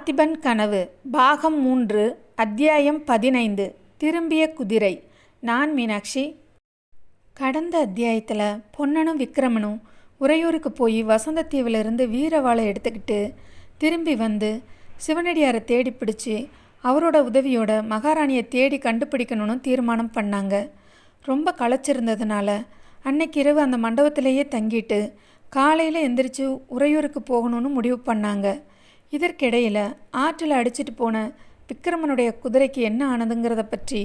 பார்த்திபன் கனவு பாகம் 3 அத்தியாயம் 15 திரும்பிய குதிரை. நான் மீனாட்சி. கடந்த அத்தியாயத்தில் பொன்னனும் விக்ரமனும் உறையூருக்கு போய் வசந்தத்தீவிலிருந்து வீரவாளை எடுத்துக்கிட்டு திரும்பி வந்து சிவனடியாரை தேடி பிடிச்சி அவரோட உதவியோட மகாராணியை தேடி கண்டுபிடிக்கணும்னு தீர்மானம் பண்ணாங்க. ரொம்ப களைச்சிருந்ததுனால அன்னைக்கு இரவு அந்த மண்டபத்திலேயே தங்கிட்டு காலையில் எந்திரிச்சு உறையூருக்கு போகணும்னு முடிவு பண்ணாங்க. இதற்கிடையில் ஆற்றில் அடிச்சிட்டு போன விக்ரமனுடைய குதிரைக்கு என்ன ஆனதுங்கிறத பற்றி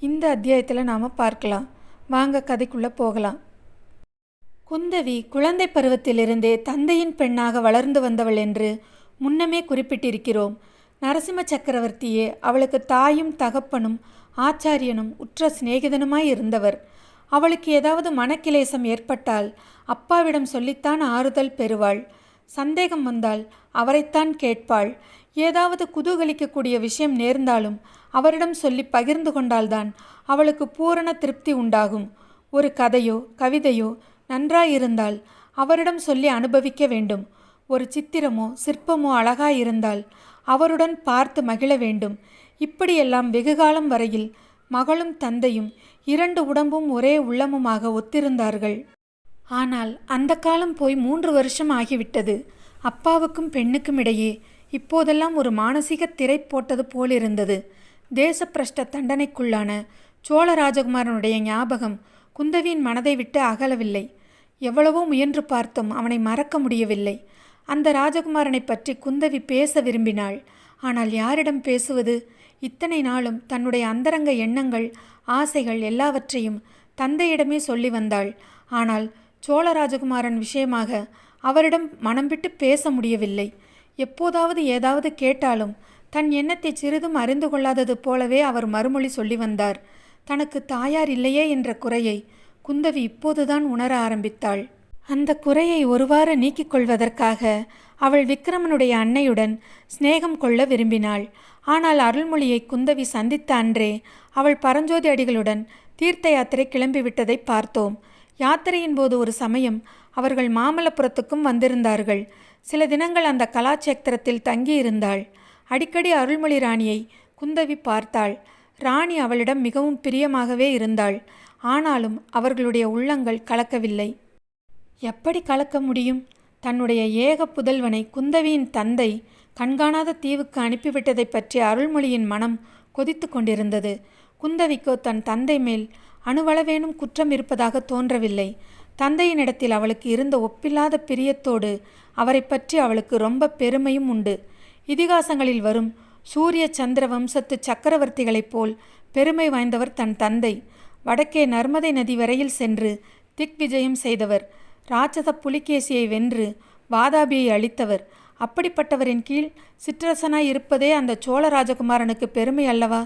இந்த அத்தியாயத்தில் நாம் பார்க்கலாம். வாங்க கதைக்குள்ளே போகலாம். குந்தவி குழந்தை பருவத்திலிருந்தே தந்தையின் பெண்ணாக வளர்ந்து வந்தவள் என்று முன்னமே குறிப்பிட்டிருக்கிறோம். நரசிம்ம சக்கரவர்த்தியே அவளுக்கு தாயும் தகப்பனும் ஆச்சாரியனும் உற்ற சிநேகிதனுமாய் இருந்தவர். அவளுக்கு ஏதாவது மனக்கிலேசம் ஏற்பட்டால் அப்பாவிடம் சொல்லித்தான் ஆறுதல் பெறுவாள். சந்தேகம் வந்தால் அவரைத்தான் கேட்பாள். ஏதாவது குதூகலிக்கக்கூடிய விஷயம் நேர்ந்தாலும் அவரிடம் சொல்லி பகிர்ந்து கொண்டால்தான் அவளுக்கு பூரண திருப்தி உண்டாகும். ஒரு கதையோ கவிதையோ நன்றாயிருந்தால் அவரிடம் சொல்லி அனுபவிக்க வேண்டும். ஒரு சித்திரமோ சிற்பமோ அழகாயிருந்தால் அவருடன் பார்த்து மகிழ வேண்டும். இப்படியெல்லாம் வெகுகாலம் வரையில் மகளும் தந்தையும் இரண்டு உடம்பும் ஒரே உள்ளமுமாக ஒத்திருந்தார்கள். ஆனால் அந்த காலம் போய் 3 வருஷம் ஆகிவிட்டது. அப்பாவுக்கும் பெண்ணுக்கும் இடையே இப்போதெல்லாம் ஒரு மானசீக திரை போட்டது போலிருந்தது. தேசப்பிரஷ்ட தண்டனைக்குள்ளான சோழ ராஜகுமாரனுடைய ஞாபகம் குந்தவியின் மனதை விட்டு அகலவில்லை. எவ்வளவோ முயன்று பார்த்தும் அவனை மறக்க முடியவில்லை. அந்த ராஜகுமாரனை பற்றி குந்தவி பேச விரும்பினாள். ஆனால் யாரிடம் பேசுவது? இத்தனை நாளும் தன்னுடைய அந்தரங்க எண்ணங்கள் ஆசைகள் எல்லாவற்றையும் தந்தையிடமே சொல்லி வந்தாள். ஆனால் சோழ ராஜகுமாரன் விஷயமாக அவரிடம் மனம் விட்டு பேச முடியவில்லை. எப்போதாவது ஏதாவது கேட்டாலும் தன் எண்ணத்தை சிறிதும் அறிந்து கொள்ளாதது போலவே அவர் மறுமொழி சொல்லி வந்தார். தனக்கு தாயார் இல்லையே என்ற குறையை குந்தவி இப்போதுதான் உணர ஆரம்பித்தாள். அந்த குறையை ஒருவாறு நீக்கிக் கொள்வதற்காக அவள் விக்ரமனுடைய அன்னையுடன் சிநேகம் கொள்ள விரும்பினாள். ஆனால் அருள்மொழியை குந்தவி சந்தித்த அன்றே அவள் பரஞ்சோதி அடிகளுடன் தீர்த்த யாத்திரை கிளம்பிவிட்டதை பார்த்தோம். யாத்திரையின் போது ஒரு சமயம் அவர்கள் மாமல்லபுரத்துக்கும் வந்திருந்தார்கள். சில தினங்கள் அந்த கலாச்சேத்திரத்தில் தங்கியிருந்தாள். அடிக்கடி அருள்மொழி ராணியை குந்தவி பார்த்தாள். ராணி அவளிடம் மிகவும் பிரியமாகவே இருந்தாள். ஆனாலும் அவர்களுடைய உள்ளங்கள் கலக்கவில்லை. எப்படி கலக்க முடியும்? தன்னுடைய ஏக புதல்வனை குந்தவியின் தந்தை கண்காணாத தீவுக்கு அனுப்பிவிட்டதை பற்றி அருள்மொழியின் மனம் கொதித்து கொண்டிருந்தது. குந்தவிக்கோ தன் தந்தை மேல் அணுவளவேனும் குற்றம் இருப்பதாக தோன்றவில்லை. தந்தையினிடத்தில் அவளுக்கு இருந்த ஒப்பில்லாத பிரியத்தோடு அவரை பற்றி அவளுக்கு ரொம்ப பெருமையும் உண்டு. இதிகாசங்களில் வரும் சூரிய சந்திர வம்சத்து சக்கரவர்த்திகளைப் போல் பெருமை வாய்ந்தவர் தன் தந்தை. வடக்கே நர்மதை நதி வரையில் சென்று திக்விஜயம் செய்தவர். ராட்சத புலிகேசியை வென்று வாதாபியை அழித்தவர். அப்படிப்பட்டவரின் கீழ் சிற்றரசனாய் இருப்பதே அந்த சோழ ராஜகுமாரனுக்கு பெருமை அல்லவா?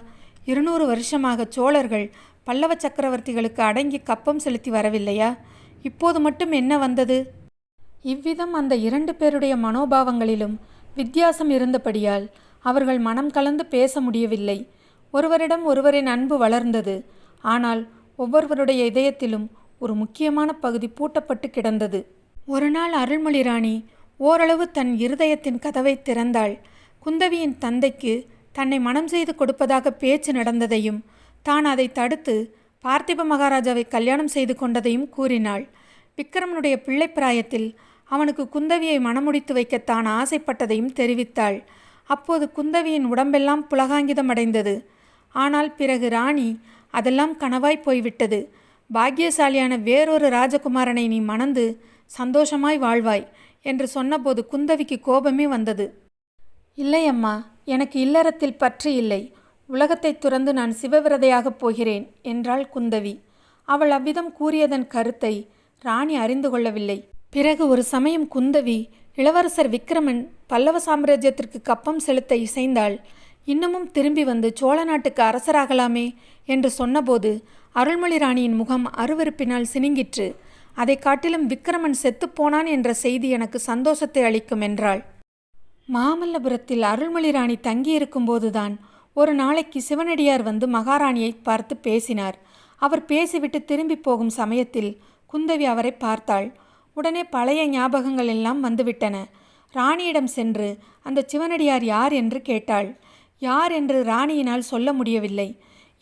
200 வருஷமாக சோழர்கள் பல்லவ சக்கரவர்த்திகளுக்கு அடங்கி கப்பம் செலுத்தி வரவில்லையா? இப்போது மட்டும் என்ன வந்தது? இவ்விதம் அந்த 2 பேருடைய மனோபாவங்களிலும் வித்தியாசம் இருந்தபடியால் அவர்கள் மனம் கலந்து பேச முடியவில்லை. ஒருவரிடம் ஒருவரின் அன்பு வளர்ந்தது. ஆனால் ஒவ்வொருவருடைய இதயத்திலும் ஒரு முக்கியமான பகுதி பூட்டப்பட்டு கிடந்தது. ஒரு நாள் அருள்மொழி ராணி ஓரளவு தன் இருதயத்தின் கதவை திறந்தாள். குந்தவியின் தந்தைக்கு தன்னை மனம் செய்து கொடுப்பதாக பேச்சு நடந்ததையும் தான் அதை தடுத்து பார்த்திப மகாராஜாவை கல்யாணம் செய்து கொண்டதையும் கூறினாள். விக்ரமனுடைய பிள்ளை பிராயத்தில் அவனுக்கு குந்தவியை மணமுடித்து வைக்க தான் ஆசைப்பட்டதையும் தெரிவித்தாள். அப்போது குந்தவியின் உடம்பெல்லாம் புலகாங்கிதம் அடைந்தது. ஆனால் பிறகு ராணி அதெல்லாம் கனவாய் போய்விட்டது. பாக்கியசாலியான வேறொரு ராஜகுமாரனை நீ மணந்து சந்தோஷமாய் வாழ்வாய் என்று சொன்னபோது குந்தவிக்கு கோபமே வந்தது. இல்லையம்மா, எனக்கு இல்லறத்தில் பற்று இல்லை. உலகத்தை துறந்து நான் சிவவிரதையாகப் போகிறேன் என்றாள் குந்தவி. அவள் அவ்விதம் கூறியதன் கருத்தை ராணி அறிந்து கொள்ளவில்லை. பிறகு ஒரு சமயம் குந்தவி இளவரசர் விக்ரமன் பல்லவ சாம்ராஜ்யத்திற்கு கப்பம் செலுத்த இசைந்தாள். இன்னமும் திரும்பி வந்து சோழ நாட்டுக்கு அரசராகலாமே என்று சொன்னபோது அருள்மொழி ராணியின் முகம் அருவருப்பினால் சினுங்கிற்று. அதை காட்டிலும் விக்ரமன் செத்துப்போனான் என்ற செய்தி எனக்கு சந்தோஷத்தை அளிக்கும் என்றாள். மாமல்லபுரத்தில் அருள்மொழி ராணி தங்கியிருக்கும் போதுதான் ஒரு நாளைக்கு சிவனடியார் வந்து மகாராணியை பார்த்து பேசினார். அவர் பேசிவிட்டு திரும்பி போகும் சமயத்தில் குந்தவி அவரை பார்த்தாள். உடனே பழைய ஞாபகங்கள் எல்லாம் வந்துவிட்டன. ராணியிடம் சென்று அந்த சிவனடியார் யார் என்று கேட்டாள். யார் என்று ராணியினால் சொல்ல முடியவில்லை.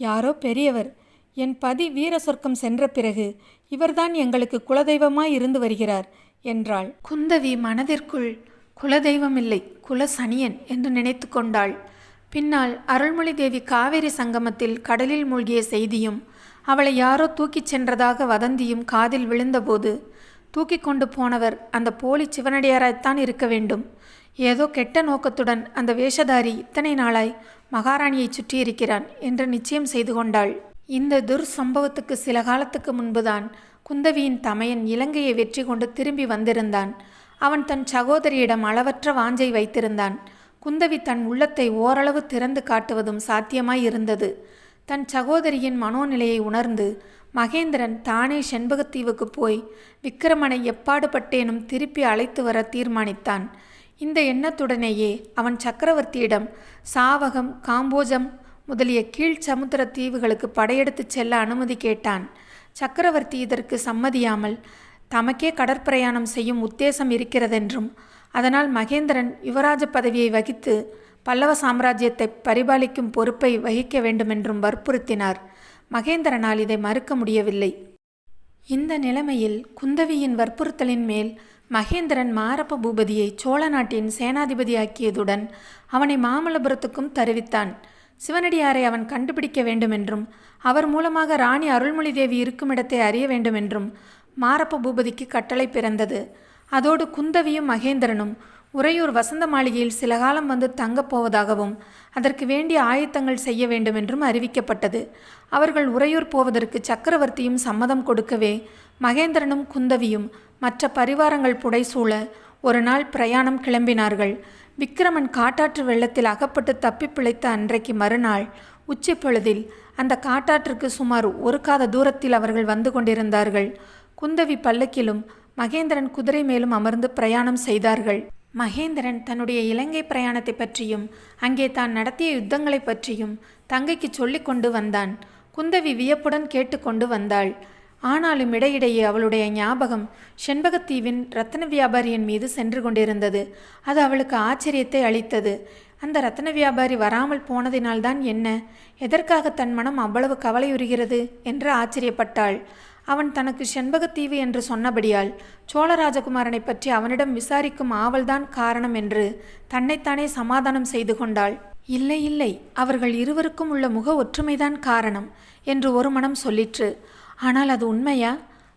யாரோ பெரியவர். என் பதி வீர சொர்க்கம் சென்ற பிறகு இவர்தான் எங்களுக்கு குலதெய்வமாய் இருந்து வருகிறார் என்றாள். குந்தவி மனதிற்குள் குலதெய்வமில்லை, குலசனியன் என்று நினைத்து கொண்டாள். பின்னால் அருள்மொழி தேவி காவேரி சங்கமத்தில் கடலில் மூழ்கிய செய்தியும் அவளை யாரோ தூக்கிச் சென்றதாக வதந்தியும் காதில் விழுந்தபோது, தூக்கி கொண்டு போனவர் அந்த போலி சிவனடியாராய்த்தான் இருக்க வேண்டும். ஏதோ கெட்ட நோக்கத்துடன் அந்த வேஷதாரி இத்தனை நாளாய் மகாராணியை சுற்றியிருக்கிறான் என்று நிச்சயம் செய்து கொண்டாள். இந்த துர்சம்பவத்துக்கு சில காலத்துக்கு முன்புதான் குந்தவியின் தமையன் இலங்கையை வெற்றி கொண்டு திரும்பி வந்திருந்தான். அவன் தன் சகோதரியிடம் அளவற்ற வாஞ்சை வைத்திருந்தான். குந்தவி தன் உள்ளத்தை ஓரளவு திறந்து காட்டுவதும் சாத்தியமாய் இருந்தது. தன் சகோதரியின் மனோநிலையை உணர்ந்து மகேந்திரன் தானே செண்பகத்தீவுக்கு போய் விக்கிரமனை எப்பாடுபட்டேனும் திருப்பி அழைத்து வர தீர்மானித்தான். இந்த எண்ணத்துடனேயே அவன் சக்கரவர்த்தியிடம் சாவகம், காம்போஜம் முதலிய கீழ் சமுத்திர தீவுகளுக்கு படையெடுத்துச் செல்ல அனுமதி கேட்டான். சக்கரவர்த்தி இதற்கு சம்மதியாமல் தமக்கே கடற்பிரயாணம் செய்யும் உத்தேசம் இருக்கிறதென்றும், அதனால் மகேந்திரன் யுவராஜ பதவியை வகித்து பல்லவ சாம்ராஜ்யத்தை பரிபாலிக்கும் பொறுப்பை வகிக்க வேண்டுமென்றும் வற்புறுத்தினார். மகேந்திரனால் இதை மறுக்க முடியவில்லை. இந்த நிலைமையில் குந்தவியின் வற்புறுத்தலின் மேல் மகேந்திரன் மாரப்ப பூபதியை சோழ நாட்டின் சேனாதிபதியாக்கியதுடன் அவனை மாமல்லபுரத்துக்கும் தருவித்தான். சிவனடியாரை அவன் கண்டுபிடிக்க வேண்டுமென்றும் அவர் மூலமாக ராணி அருள்மொழி தேவி இருக்கும் இடத்தை அறிய வேண்டுமென்றும் மாரப்ப பூபதிக்கு கட்டளை பிறந்தது. அதோடு குந்தவியும் மகேந்திரனும் உறையூர் வசந்த மாளிகையில் சில காலம் வந்து தங்கப் போவதாகவும் அதற்கு வேண்டிய ஆயத்தங்கள் செய்ய வேண்டுமென்றும் அறிவிக்கப்பட்டது. அவர்கள் உறையூர் போவதற்கு சக்கரவர்த்தியும் சம்மதம் கொடுக்கவே மகேந்திரனும் குந்தவியும் மற்ற பரிவாரங்கள் புடைசூழ ஒரு நாள் பிரயாணம் கிளம்பினார்கள். விக்கிரமன் காட்டாற்று வெள்ளத்தில் அகப்பட்டு தப்பி பிழைத்த அன்றைக்கு மறுநாள் உச்சி பொழுதில் அந்த காட்டாற்றுக்கு சுமார் ஒரு காத தூரத்தில் அவர்கள் வந்து கொண்டிருந்தார்கள். குந்தவி பல்லக்கிலும் மகேந்திரன் குதிரை மேலும் அமர்ந்து பிரயாணம் செய்தார்கள். மகேந்திரன் தன்னுடைய இலங்கை பிரயாணத்தை பற்றியும் அங்கே தான் நடத்திய யுத்தங்களை பற்றியும் தங்கைக்கு சொல்லி கொண்டு வந்தான். குந்தவி வியப்புடன் கேட்டுக்கொண்டு வந்தாள். ஆனாலும் இடையிடையே அவளுடைய ஞாபகம் செண்பகத்தீவின் இரத்தன வியாபாரியின் மீது சென்று கொண்டிருந்தது. அது அவளுக்கு ஆச்சரியத்தை அளித்தது. அந்த இரத்தன வியாபாரி வராமல் போனதினால்தான் என்ன, எதற்காக தன் மனம் அவ்வளவு கவலையுறுகிறது என்று ஆச்சரியப்பட்டாள். அவன் தனக்கு செண்பகத்தீவு என்று சொன்னபடியால் சோழராஜகுமாரனை பற்றி அவனிடம் விசாரிக்கும் ஆவல்தான் காரணம் என்று தன்னைத்தானே சமாதானம் செய்து கொண்டாள். இல்லை இல்லை, அவர்கள் இருவருக்கும் உள்ள முக ஒற்றுமைதான் காரணம் என்று ஒரு மனம் சொல்லிற்று. ஆனால் அது உண்மையா,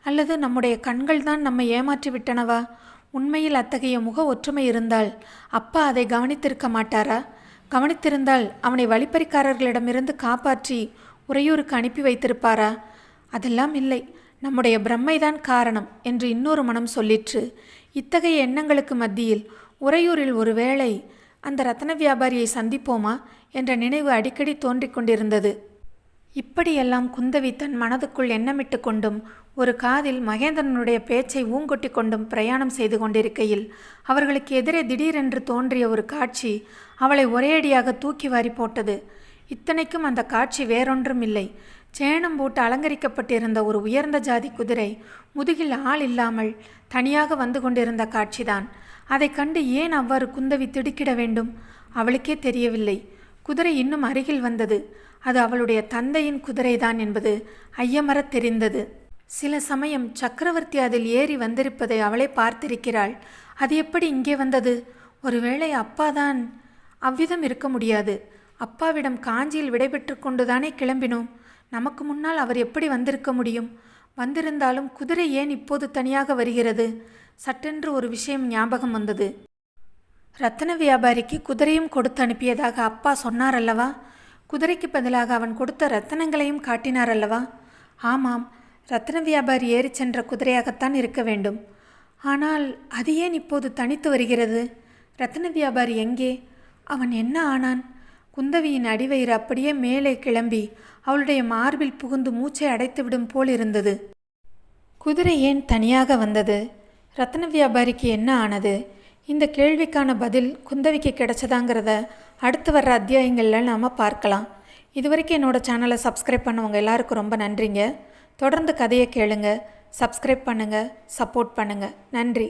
அல்லது நம்முடைய கண்கள் தான் நம்மை ஏமாற்றி விட்டனவா? உண்மையில் அத்தகைய முக ஒற்றுமை இருந்தால் அப்பா அதை கவனித்திருக்க மாட்டாரா? கவனித்திருந்தால் அவனை வழிப்பறிக்காரர்களிடமிருந்து காப்பாற்றி உறையூருக்கு அனுப்பி வைத்திருப்பாரா? அதெல்லாம் இல்லை, நம்முடைய பிரம்மைதான் காரணம் என்று இன்னொரு மனம் சொல்லிற்று. இத்தகைய எண்ணங்களுக்கு மத்தியில் உறையூரில் ஒருவேளை அந்த இரத்தன வியாபாரியை சந்திப்போமா என்ற நினைவு அடிக்கடி தோன்றிக் கொண்டிருந்தது. இப்படியெல்லாம் குந்தவி தன் மனதுக்குள் எண்ணமிட்டு கொண்டும் ஒரு காதில் மகேந்திரனுடைய பேச்சை ஊங்கொட்டி கொண்டும் பிரயாணம் செய்து கொண்டிருக்கையில் அவர்களுக்கு எதிரே திடீரென்று தோன்றிய ஒரு காட்சி அவளை ஒரேடியாக தூக்கி வாரி போட்டது. இத்தனைக்கும் அந்த காட்சி வேறொன்றும் இல்லை, சேணம் போட்டு அலங்கரிக்கப்பட்டிருந்த ஒரு உயர்ந்த ஜாதி குதிரை முதுகில் ஆள் இல்லாமல் தனியாக வந்து கொண்டிருந்த காட்சிதான். அதை கண்டு ஏன் அவ்வாறு குந்தவி திடுக்கிட வேண்டும்? அவளுக்கே தெரியவில்லை. குதிரை இன்னும் அருகில் வந்தது. அது அவளுடைய தந்தையின் குதிரைதான் என்பது ஐயமறத் தெரிந்தது. சில சமயம் சக்கரவர்த்தி அதில் ஏறி வந்திருப்பதை அவளை பார்த்திருக்கிறாள். அது எப்படி இங்கே வந்தது? ஒருவேளை அப்பாதான்? அவ்விதம் இருக்க முடியாது. அப்பாவிடம் காஞ்சியில் விடைபெற்று கொண்டுதானே கிளம்பினோம். நமக்கு முன்னால் அவர் எப்படி வந்திருக்க முடியும்? வந்திருந்தாலும் குதிரை ஏன் இப்போது தனியாக வருகிறது? சட்டென்று ஒரு விஷயம் ஞாபகம் வந்தது. இரத்தன வியாபாரிக்கு குதிரையும் கொடுத்து அனுப்பியதாக அப்பா சொன்னார் அல்லவா? குதிரைக்கு பதிலாக அவன் கொடுத்த இரத்தனங்களையும் காட்டினார் அல்லவா? ஆமாம், இரத்தன வியாபாரி ஏறி சென்ற குதிரையாகத்தான் இருக்க வேண்டும். ஆனால் அது ஏன் இப்போது தனித்து வருகிறது? இரத்தன வியாபாரி எங்கே? அவன் என்ன ஆனான்? குந்தவியின் அடிவயிறு அப்படியே மேலே கிளம்பி அவளுடைய மார்பில் புகுந்து மூச்சை அடைத்துவிடும் போல் இருந்தது. குதிரை ஏன் தனியாக வந்தது? இரத்தன வியாபாரிக்கு என்ன ஆனது? இந்த கேள்விக்கான பதில் குந்தவிக்கு கிடைச்சதாங்கிறத அடுத்து வர்ற அத்தியாயங்களில் நாம் பார்க்கலாம். இதுவரைக்கும் என்னோடய சேனலை சப்ஸ்கிரைப் பண்ணவங்க எல்லாருக்கும் ரொம்ப நன்றிங்க. தொடர்ந்து கதையை கேளுங்க, சப்ஸ்கிரைப் பண்ணுங்கள், சப்போர்ட் பண்ணுங்கள். நன்றி.